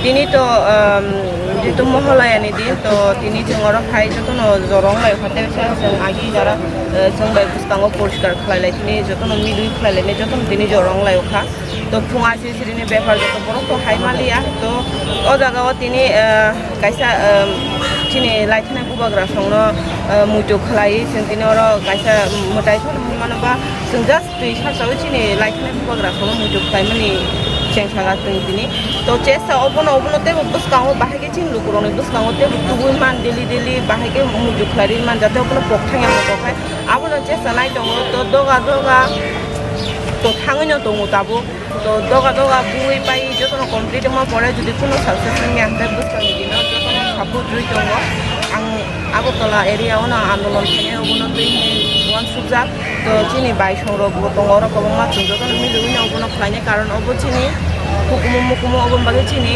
Tini to itu moholayani din to tini jengoro khai jotono jorong lai hotel sa jeng agi jara jeng bai bustango poriskar khlailai tini jotono milui khlailai ne jotono tini jorong lai kha to phunga sirini bepar joto borok to haimalia to o jaga o tini kaisa tini laithana bubagra songno muitu khlai jeng tini oro kaisa mutai thon manoba jeng just tui sarsawi tini laithana bubagra songno muitu khlai mani cengsaga tini to chesa obono te buskango bahage ching lukurone buskango te tubui man deli bahage muju khlari man jate obono pokthang yang pokai abono chesa nai dong to doga to thangino tongo tabo to doga bui pai jotono complete ma pore jodi kono success ngi ante buskangi dino jotono sabu drui tongo ang Agartala area ona andolon thene obono tui wan subjak to chini bai soro bo tongoro kobongma jotono milui na obono khlaine karon obo chini hukumu obon bagi chini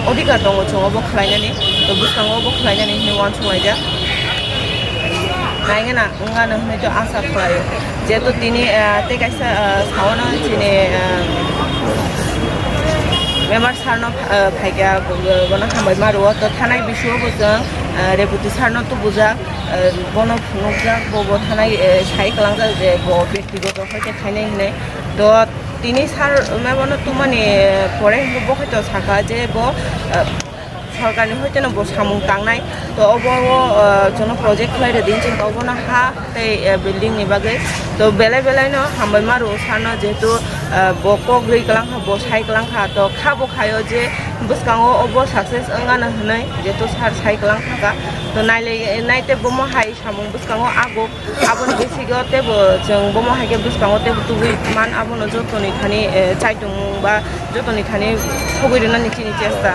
odikar dong chong obo khlainani to buskango obo khlainani ni wan chunglaija naingena ngana hne to asa khlaio jeto tini te kaisa sawana chini member sarno phaiga gona hambai maru to thanai bisho bojang reputi sarno to buja bono phunokja bobo thanai sai kalangja je bo ব্যক্তিগত হইতে খাইনাই হনে তো তিনি সার মেবনো তুমানি পরে হবো হয়তো সাকা যে বো সরকারি হইতে না বো সামুং টাংনাই তো অবো জন প্রজেক্ট লাইরে দিন চিন্তা অবো না হা তে বিল্ডিং নি বাগে তো বেলাই ন হামবাই মারু সারনো যেহেতু বো কগ্রই কালাং হা বো সাই কালাং হা তো খাবো খায়ো যে বুসকাঙো অবো সাকসেস अंगाना হনাই যেহেতু সার সাই কালাং থাকা তো নাইতে বমো হাই সামুং বুসকাঙো আবন বেসিগতে বো जों বমো হাইকে বুসকাঙো তে তুবুই মান আবনো যতনি খানি চাইটুং বা যতনি খানি ফগইরনা নিচি চেষ্টা